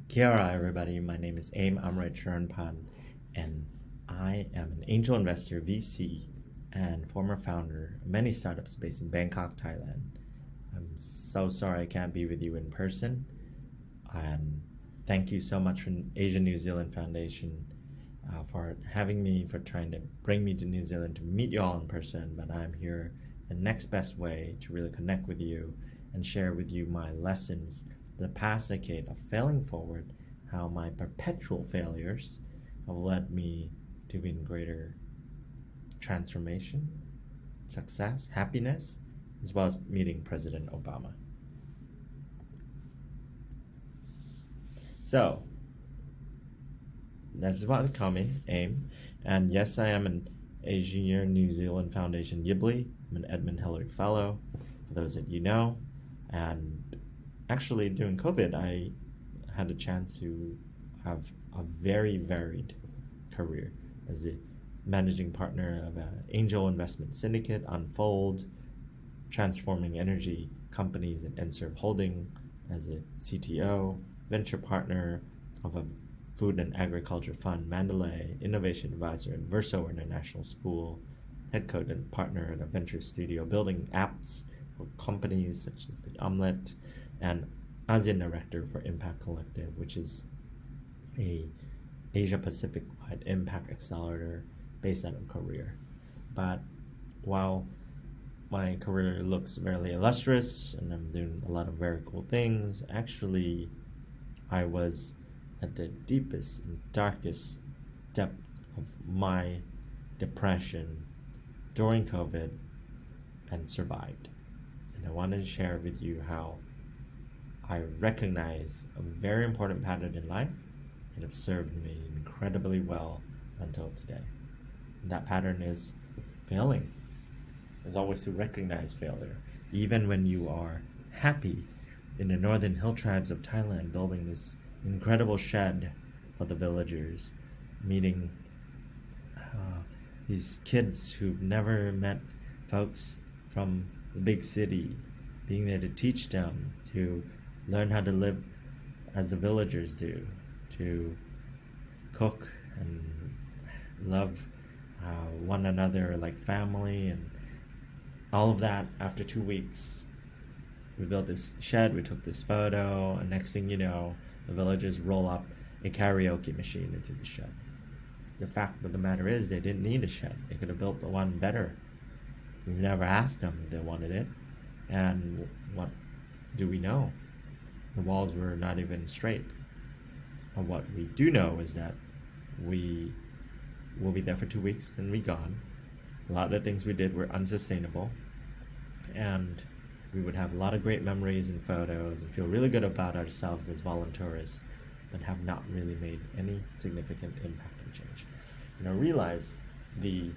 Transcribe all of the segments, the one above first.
Kia ora, everybody. My name is Amarit Charoenphan, and I am an angel investor, VC, and former founder of many startups based in Bangkok, Thailand. I'm so sorry I can't be with you in person, and thank you so much from Asian New Zealand Foundation for having me, for trying to bring me to New Zealand to meet you all in person. But I'm here the next best way to really connect with you and share with you my lessons the past decade of failing forward, how my perpetual failures have led me to even greater transformation, success, happiness, as well as meeting President Obama. So, this is what they call me, AIM. And yes, I am an Asian New Zealand Foundation Yibli. I'm an Edmund Hillary Fellow, for those that you know. And actually, during COVID, I had a chance to have a very varied career as a managing partner of an angel investment syndicate, Unfold, transforming energy companies in NServe Holding, as a CTO, venture partner of a food and agriculture fund, Mandalay, innovation advisor at Verso International School, head coach and partner at a venture studio building apps for companies such as the Omelette, and ASEAN Director for Impact Collective, which is a Asia Pacific wide impact accelerator based out of Korea. But while my career looks very illustrious and I'm doing a lot of very cool things, actually I was at the deepest and darkest depth of my depression during COVID and survived. And I wanted to share with you how I recognize a very important pattern in life and have served me incredibly well until today. And that pattern is failing. Is always to recognize failure. Even when you are happy in the northern hill tribes of Thailand building this incredible shed for the villagers, meeting these kids who've never met folks from the big city, being there to teach them to learn how to live as the villagers do, to cook and love one another like family, and all of that. After 2 weeks, we built this shed, we took this photo, and next thing you know, the villagers roll up a karaoke machine into the shed. The fact of the matter is they didn't need a shed. They could have built the one better. We've never asked them if they wanted it. And what do we know? The walls were not even straight. And what we do know is that we will be there for 2 weeks and be gone. A lot of the things we did were unsustainable, and we would have a lot of great memories and photos and feel really good about ourselves as volunteers, but have not really made any significant impact and change. And I realized the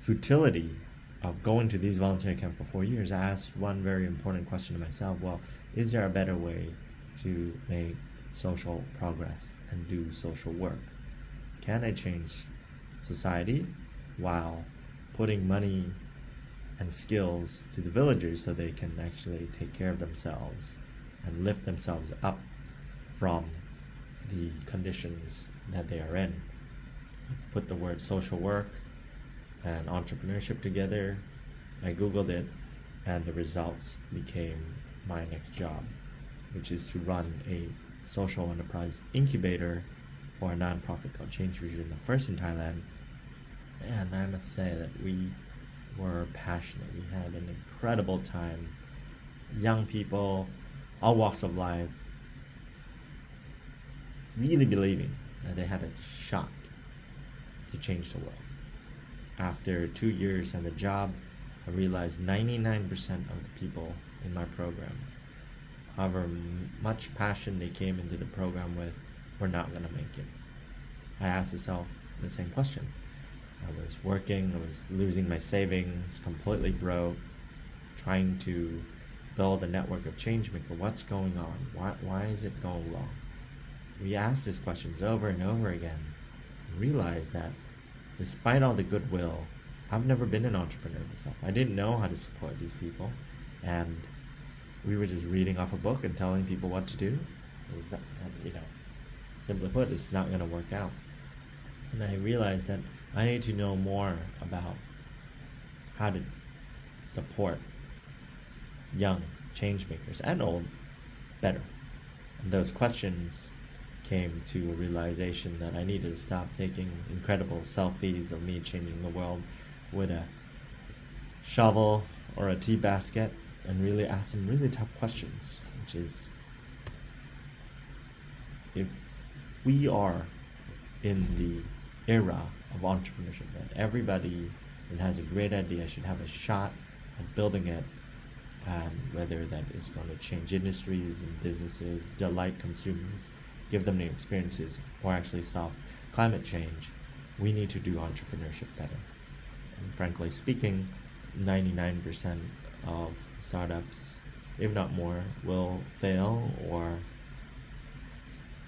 futility of going to these volunteer camps for 4 years. I asked one very important question to myself: well, is there a better way to make social progress and do social work? Can I change society while putting money and skills to the villagers so they can actually take care of themselves and lift themselves up from the conditions that they are in? Put the word social work and entrepreneurship together. I Googled it, and the results became my next job, which is to run a social enterprise incubator for a nonprofit called Change Vision, the first in Thailand. And I must say that we were passionate. We had an incredible time. Young people, all walks of life, really believing that they had a shot to change the world. After 2 years on the job, I realized 99% of the people in my program, however much passion they came into the program with, were not going to make it. I asked myself the same question. I was working, I was losing my savings, completely broke, trying to build a network of changemaker. What's going on? Why is it going wrong? We asked these questions over and over again and realized that despite all the goodwill, I've never been an entrepreneur myself. I didn't know how to support these people, and we were just reading off a book and telling people what to do. Simply put, it's not going to work out. And I realized that I need to know more about how to support young change makers and old better. And those questions came to a realization that I needed to stop taking incredible selfies of me changing the world with a shovel or a tea basket and really ask some really tough questions, which is, if we are in the era of entrepreneurship, that everybody that has a great idea should have a shot at building it, and whether that is going to change industries and businesses, delight consumers, give them the experiences, or actually solve climate change, we need to do entrepreneurship better. And frankly speaking, 99% of startups, if not more, will fail or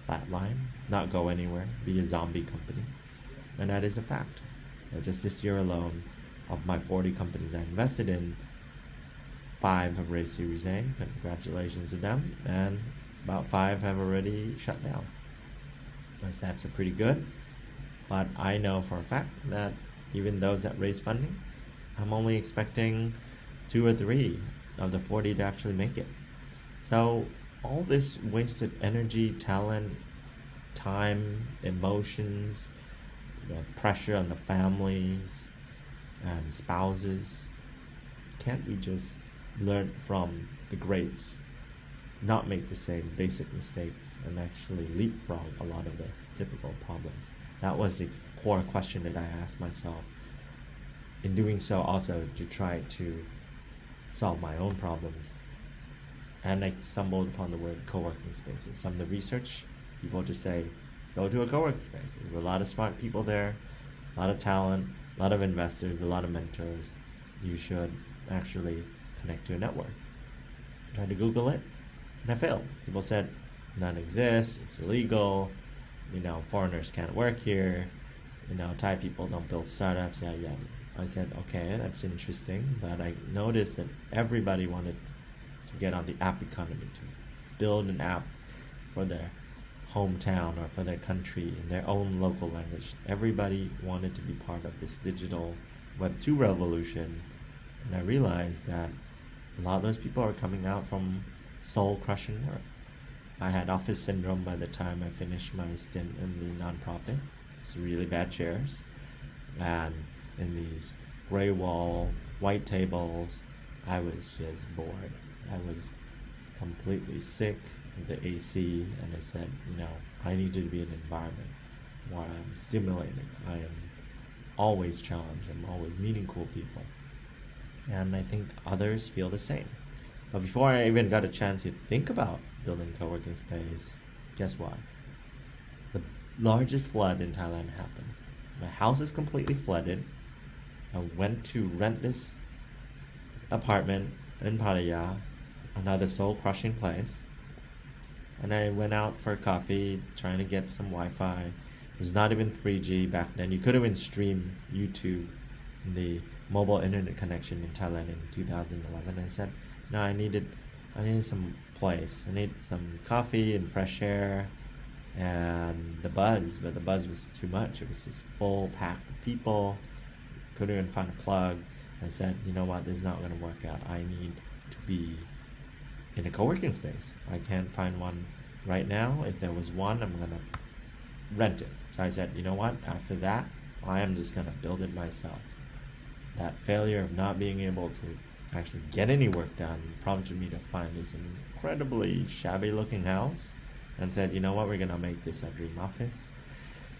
flatline, not go anywhere, be a zombie company. And that is a fact. Just this year alone, of my 40 companies I invested in, 5 have raised Series A, congratulations to them, and about 5 have already shut down. My stats are pretty good, but I know for a fact that even those that raise funding, I'm only expecting 2 or 3 of the 40 to actually make it. So all this wasted energy, talent, time, emotions, the pressure on the families and spouses, can't we just learn from the greats, not make the same basic mistakes, and actually leapfrog a lot of the typical problems? That was the core question that I asked myself. In doing so, also to try to solve my own problems. And I stumbled upon the word co-working spaces. Some of the research, people just say, go to a co-working space. There's a lot of smart people there, a lot of talent, a lot of investors, a lot of mentors. You should actually connect to a network. I tried to Google it, and I failed. People said, none exists, it's illegal, foreigners can't work here, Thai people don't build startups, yeah. I said, okay, that's interesting, but I noticed that everybody wanted to get on the app economy, to build an app for their hometown or for their country in their own local language. Everybody wanted to be part of this digital Web 2 revolution, and I realized that a lot of those people are coming out from soul-crushing work. I had office syndrome by the time I finished my stint in the nonprofit. It's really bad chairs, and in these gray wall, white tables, I was just bored. I was completely sick of the AC, and I said, I needed to be in an environment where I'm stimulated. I am always challenged. I'm always meeting cool people. And I think others feel the same. But before I even got a chance to think about building a co-working space, guess what? The largest flood in Thailand happened. My house is completely flooded. I went to rent this apartment in Pattaya, another soul-crushing place. And I went out for coffee, trying to get some Wi-Fi. It was not even 3G back then. You couldn't even stream YouTube in the mobile internet connection in Thailand in 2011. I said, no, I needed some place. I need some coffee and fresh air and the buzz, but the buzz was too much. It was just full packed of people. Couldn't even find a plug. I said, you know what, this is not going to work out. I need to be in a co-working space. I can't find one right now. If there was one, I'm going to rent it. So I said, you know what, after that, I am just going to build it myself. That failure of not being able to actually get any work done prompted me to find this incredibly shabby looking house and said, you know what, we're going to make this a dream office.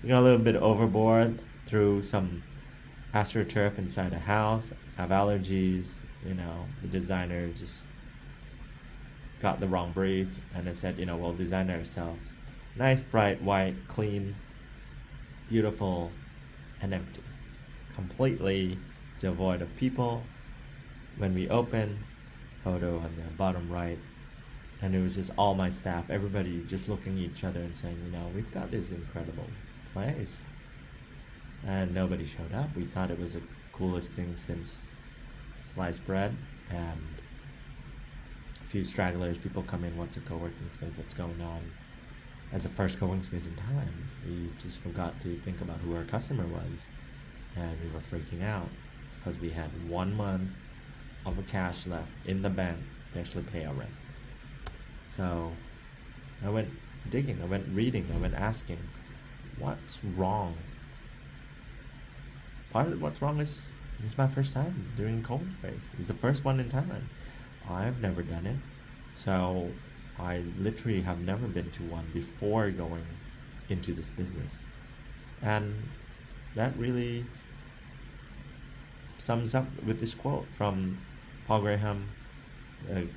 We got a little bit overboard, threw some AstroTurf inside a house, have allergies, the designer just got the wrong brief, and I said, we'll design it ourselves. Nice, bright, white, clean, beautiful, and empty. Completely devoid of people. When we opened, photo on the bottom right, and it was just all my staff, everybody just looking at each other and saying, we've got this incredible place. And nobody showed up. We thought it was the coolest thing since sliced bread, and a few stragglers, people come in, what's a co-working space, what's going on? as the first co-working space in Thailand, we just forgot to think about who our customer was, and we were freaking out because we had 1 month of the cash left in the bank to actually pay our rent. So I went digging, I went reading, I went asking, what's wrong? Part of what's wrong is it's my first time doing co-working space. It's the first one in Thailand. I've never done it. So I literally have never been to one before going into this business. And that really sums up with this quote from Paul Graham,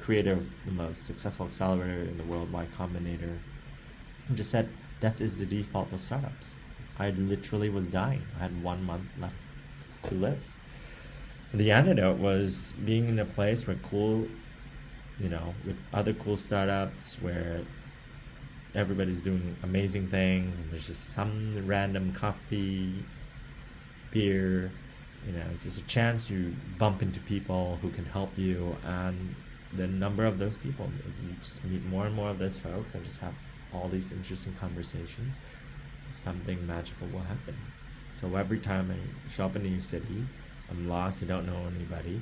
creator of the most successful accelerator in the world, Y Combinator, who just said, death is the default for startups. I literally was dying. I had 1 month left to live. The antidote was being in a place where with other cool startups, where everybody's doing amazing things, and there's just some random coffee, beer, it's just a chance to bump into people who can help you, and the number of those people, if you just meet more and more of those folks and just have all these interesting conversations, something magical will happen. So every time I show up in a new city, I'm lost, I don't know anybody,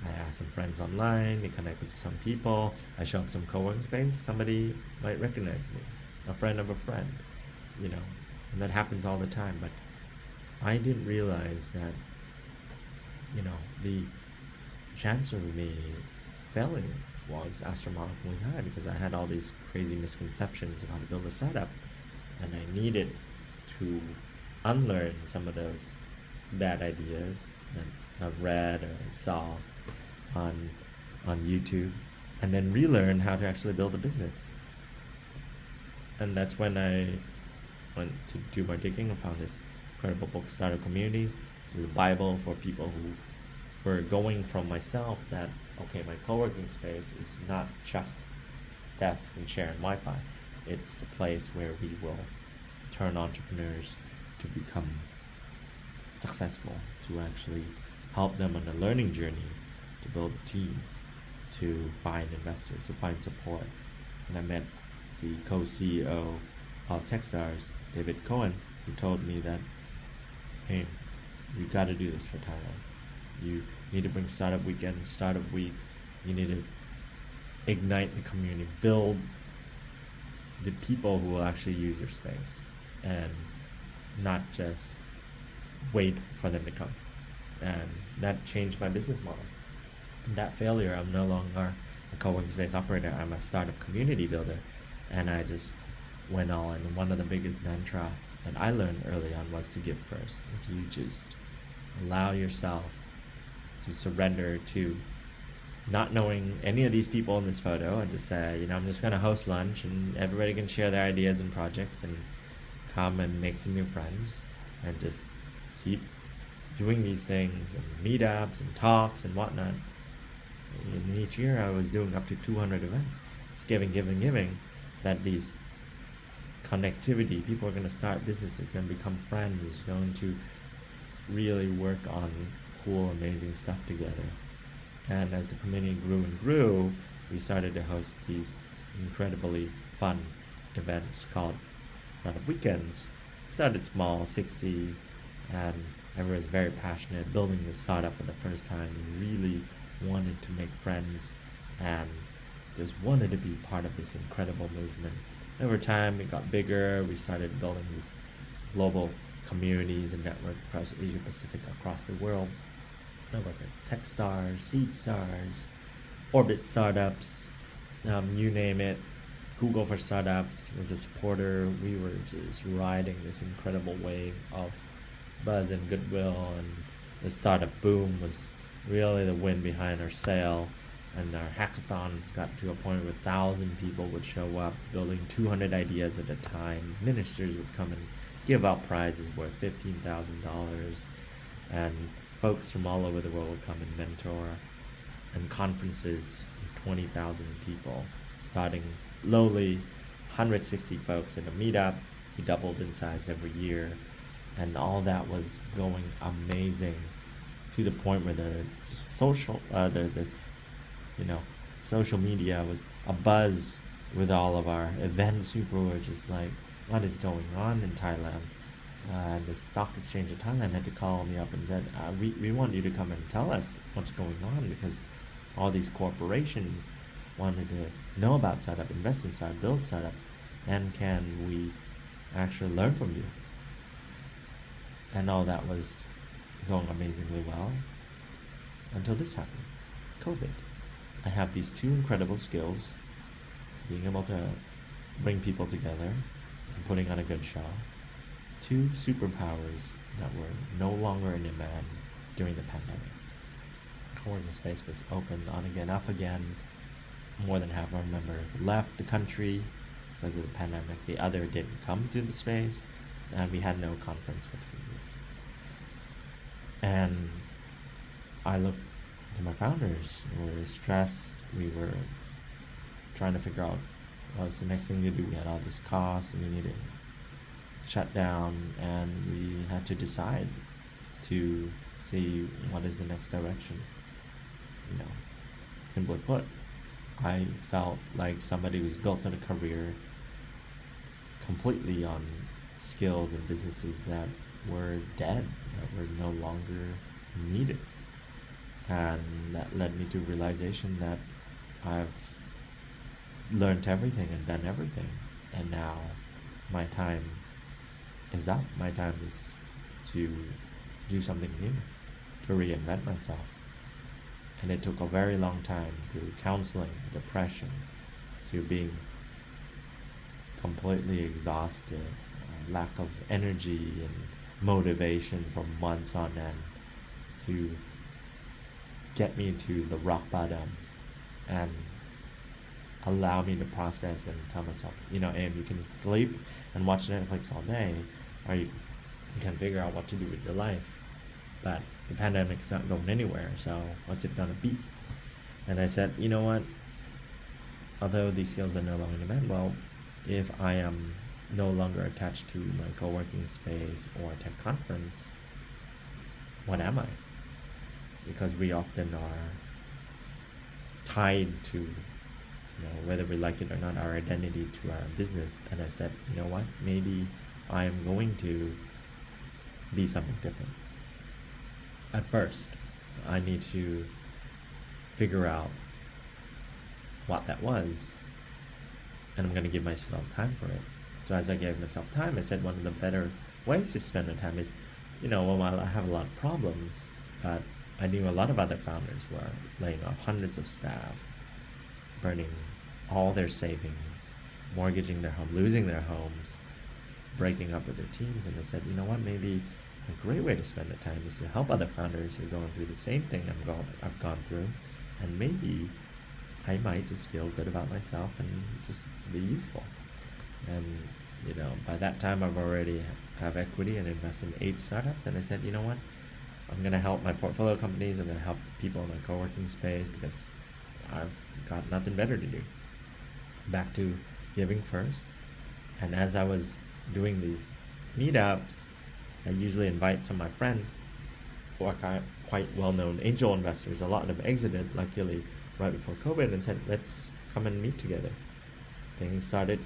I ask some friends online, they connect me to some people, I show up some co-working space, somebody might recognize me, a friend of a friend, and that happens all the time. But I didn't realize that, the chance of me failing was astronomically high, because I had all these crazy misconceptions of how to build a startup, and I needed to unlearn some of those bad ideas that I've read or saw on YouTube, and then relearn how to actually build a business. And that's when I went to do more digging and found this incredible book, Startup Communities. So the Bible for people who were going from myself that, okay, my co-working space is not just desk and share and Wi-Fi. It's a place where we will turn entrepreneurs to become successful, to actually help them on a learning journey, to build a team, to find investors, to find support. And I met the co-CEO of Techstars, David Cohen, who told me that, hey, you got to do this for Thailand. You need to bring Startup Weekend, Startup Week. You need to ignite the community, build the people who will actually use your space, and not just wait for them to come. And that changed my business model. And that failure, I'm no longer a co-working space operator, I'm a startup community builder. And I just went all in. One of the biggest mantra that I learned early on was to give first. If you just allow yourself to surrender to not knowing any of these people in this photo, and just say, I'm just going to host lunch and everybody can share their ideas and projects and come and make some new friends, and just keep doing these things and meetups and talks and whatnot. And each year I was doing up to 200 events. It's giving, that these connectivity, people are going to start businesses, going to become friends, going to really work on cool, amazing stuff together. And as the community grew and grew, we started to host these incredibly fun events called Startup Weekends. Started small, 60, and everyone's very passionate, building this startup for the first time, and really wanted to make friends and just wanted to be part of this incredible movement. Over time, it got bigger. We started building these global communities and network across Asia Pacific, across the world. I worked at Techstars, SeedStars, Orbit Startups, you name it. Google for Startups was a supporter. We were just riding this incredible wave of buzz and goodwill, and the startup boom was really the wind behind our sail. And our hackathons got to a point where 1,000 people would show up, building 200 ideas at a time. Ministers would come and give out prizes worth $15,000, and folks from all over the world would come and mentor. And conferences, 20,000 people, starting lowly, 160 folks in a meetup. We doubled in size every year, and all that was going amazing, to the point where the social media was a buzz with all of our events, people were just like, what is going on in Thailand? The stock exchange of Thailand had to call me up and said, we want you to come and tell us what's going on, because all these corporations wanted to know about startup, invest in startup, build startups, and can we actually learn from you? And all that was going amazingly well until this happened, COVID. I have these two incredible skills, being able to bring people together and putting on a good show. Two superpowers that were no longer in demand during the pandemic. Co-working space was open on again, off again. More than half our members left the country because of the pandemic. The other didn't come to the space, and we had no conference for 3 years. And I looked to my founders. We were stressed. We were trying to figure out what's the next thing to do. We had all this cost, and we needed to shut down, and we had to decide to see what is the next direction. Simply put, I felt like somebody who's built in a career completely on skills and businesses that were dead, that were no longer needed. And that led me to realization that I've learned everything and done everything, and now my time is up. My time is to do something new, to reinvent myself. And it took a very long time through counseling, depression, to being completely exhausted, lack of energy and motivation for months on end, to get me to the rock bottom and allow me to process and tell myself, Abe, you can sleep and watch Netflix all day, or you can figure out what to do with your life. But the pandemic's not going anywhere, so what's it gonna be? And I said, you know what? Although these skills are no longer in demand, well, if I am no longer attached to my co-working space or tech conference, what am I? Because we often are tied to, whether we like it or not, our identity to our business. And I said, you know what? Maybe I am going to be something different. At first, I need to figure out what that was, and I'm going to give myself time for it. So as I gave myself time, I said one of the better ways to spend my time is, while I have a lot of problems, but I knew a lot of other founders were laying off hundreds of staff, burning all their savings, mortgaging their home, losing their homes, breaking up with their teams. And I said, you know what, maybe a great way to spend the time is to help other founders who are going through the same thing I've gone through, and maybe I might just feel good about myself and just be useful. And by that time I've already have equity and invest in 8 startups, and I said, you know what, I'm going to help my portfolio companies, I'm going to help people in my co-working space, because I've got nothing better to do. Back to giving first. And as I was doing these meetups, I usually invite some of my friends who are quite well-known angel investors. A lot of them exited, luckily, right before COVID, and said, let's come and meet together. Things started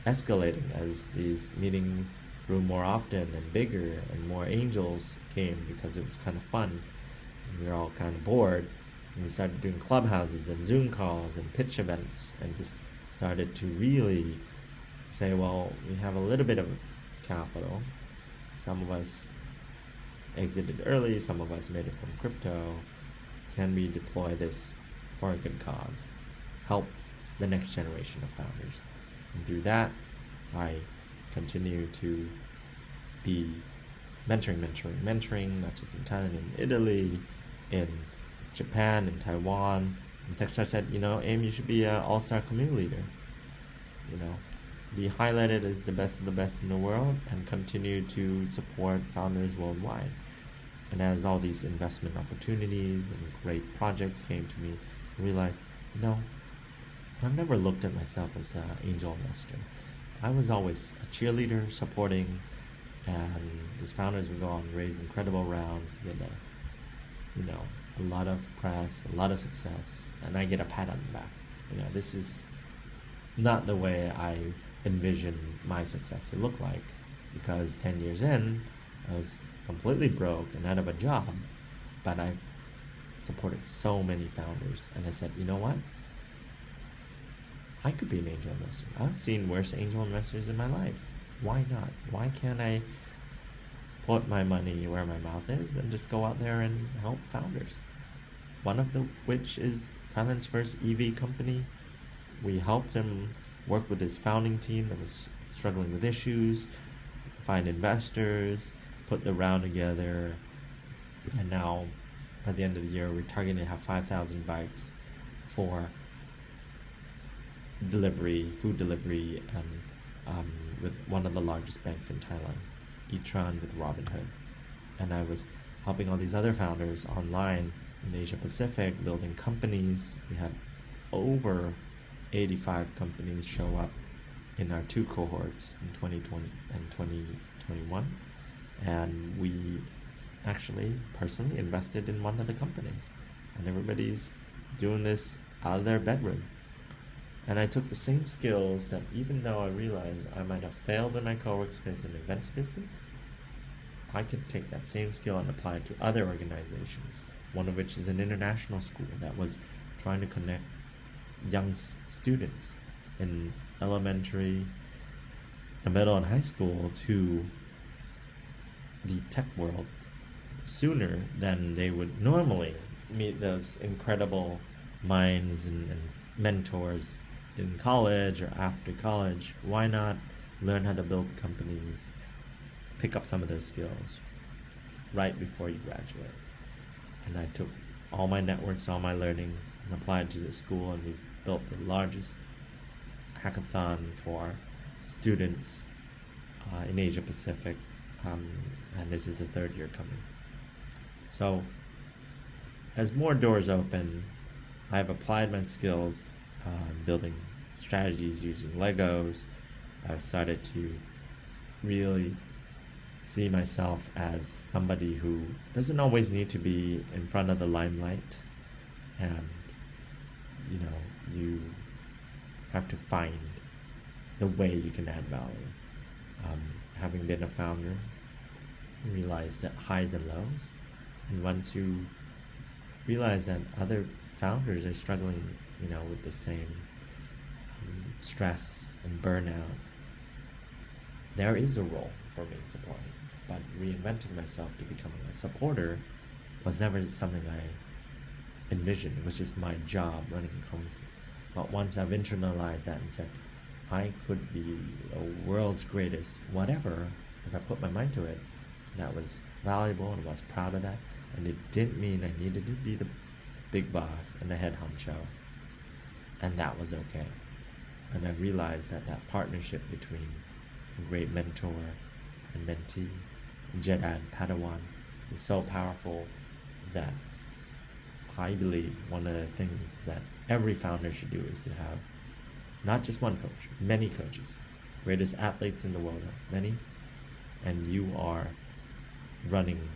escalating as these meetings grew more often and bigger, and more angels came because it was kind of fun. And we were all kind of bored, and we started doing clubhouses and Zoom calls and pitch events, and just started to really say, well, we have a little bit of capital. Some of us exited early, some of us made it from crypto. Can we deploy this for a good cause? Help the next generation of founders. And through that, I continue to be mentoring, not just in Thailand, in Italy, in Japan, in Taiwan. And Techstar said, Aim, you should be an all-star community leader. Be highlighted as the best of the best in the world, and continue to support founders worldwide. And as all these investment opportunities and great projects came to me, I realized, I've never looked at myself as an angel investor. I was always a cheerleader, supporting, and these founders would go on and raise incredible rounds, get a lot of press, a lot of success, and I get a pat on the back. This is not the way I envisioned my success to look like, because 10 years in, I was completely broke and out of a job, but I supported so many founders, and I said, you know what? I could be an angel investor. I've seen worse angel investors in my life. Why not? Why can't I put my money where my mouth is and just go out there and help founders? One of which is Thailand's first EV company. We helped him work with his founding team that was struggling with issues, find investors, put the round together, and now by the end of the year we're targeting to have 5,000 bikes for delivery, food delivery, and with one of the largest banks in Thailand, Etron with Robinhood. And I was helping all these other founders online in Asia Pacific, building companies. We had over 85 companies show up in our two cohorts in 2020 and 2021. And we actually personally invested in one of the companies. And everybody's doing this out of their bedroom. And I took the same skills that, even though I realized I might have failed in my co-work space and events business, I could take that same skill and apply it to other organizations, one of which is an international school that was trying to connect young students in elementary, middle, and high school to the tech world sooner than they would normally meet those incredible minds and mentors in college or after college. Why not learn how to build companies, pick up some of those skills right before you graduate? And I took all my networks, all my learnings, and applied to the school, and we built the largest hackathon for students in Asia Pacific, and this is the third year coming. So as more doors open, I've applied my skills building strategies using Legos. I've started to really see myself as somebody who doesn't always need to be in front of the limelight, and you have to find the way you can add value. Having been a founder, you realize that highs and lows, and once you realize that other founders are struggling with the same stress and burnout, there is a role for me to play. But reinventing myself to becoming a supporter was never something I envisioned. It was just my job running companies. But once I've internalized that and said, I could be the world's greatest whatever if I put my mind to it, that was valuable, and I was proud of that. And it didn't mean I needed to be the big boss and the head honcho. And that was okay. And I realized that partnership between a great mentor and mentee, Jedi and Padawan, is so powerful that I believe one of the things that every founder should do is to have not just one coach, many coaches, greatest athletes in the world of many, and you are running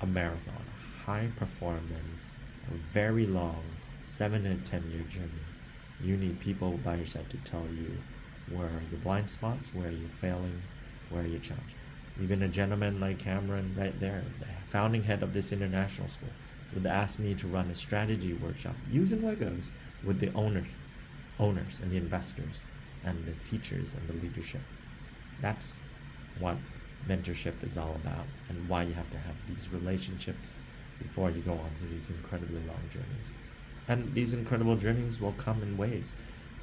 a marathon, a high performance, a very long 7 to 10 year journey. You need people by your side to tell you where are your blind spots, where are you failing, where are your challenges. Even a gentleman like Cameron right there, the founding head of this international school, would ask me to run a strategy workshop using Legos with the owners and the investors and the teachers and the leadership. That's what mentorship is all about, and why you have to have these relationships before you go on to these incredibly long journeys. And these incredible journeys will come in waves.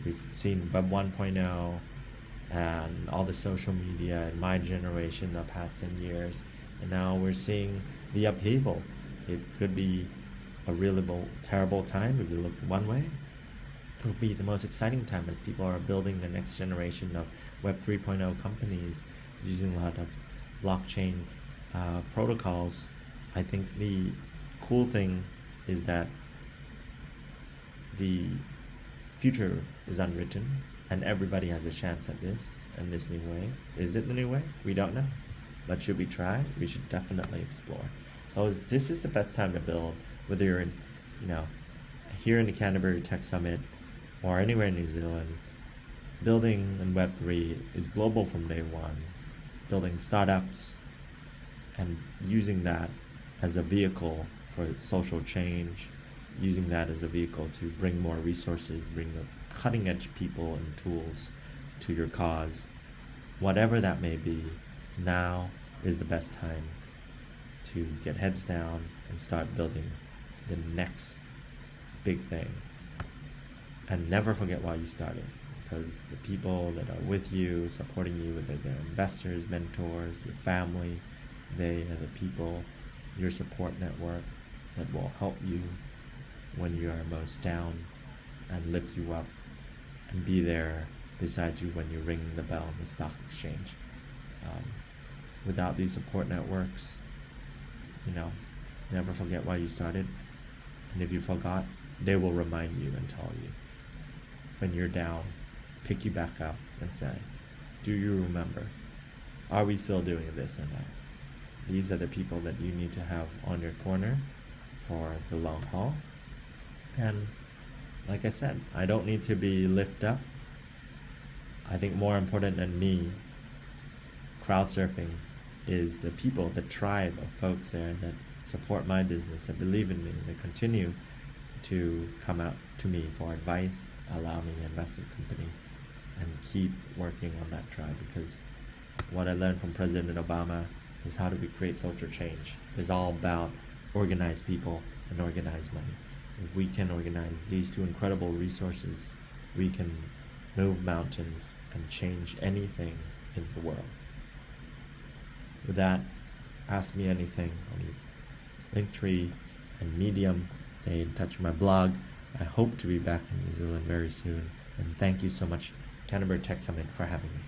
We've seen Web 1.0 and all the social media in my generation the past 10 years, and now we're seeing the upheaval. It could be a really terrible time if you look one way. It will be the most exciting time as people are building the next generation of Web 3.0 companies using a lot of blockchain protocols. I think the cool thing is that the future is unwritten, and everybody has a chance at this and this new way. Is it the new way? We don't know. But should we try? We should definitely explore. So this is the best time to build, whether you're in, here in the Canterbury Tech Summit or anywhere in New Zealand. building in Web3 is global from day one, building startups and using that as a vehicle for social change, using that as a vehicle to bring more resources, bring the cutting edge people and tools to your cause. Whatever that may be, now is the best time to get heads down and start building the next big thing. And never forget why you started, because the people that are with you, supporting you, whether they're investors, mentors, your family, they are the people, your support network that will help you when you are most down and lift you up and be there beside you when you ring the bell in the stock exchange. Without these support networks, never forget why you started. And if you forgot, they will remind you and tell you. When you're down, pick you back up and say, do you remember? Are we still doing this or not? These are the people that you need to have on your corner for the long haul. And like I said, I don't need to be lifted up. I think more important than me, crowd surfing is the people, the tribe of folks there that support my business, that believe in me, that continue to come out to me for advice, allow me to invest in the company, and keep working on that tribe. Because what I learned from President Obama is how do we create social change. It's all about organized people and organized money. If we can organize these two incredible resources, we can move mountains and change anything in the world. With that, ask me anything on Linktree and Medium. Stay in touch with my blog. I hope to be back in New Zealand very soon. And thank you so much, Canterbury Tech Summit, for having me.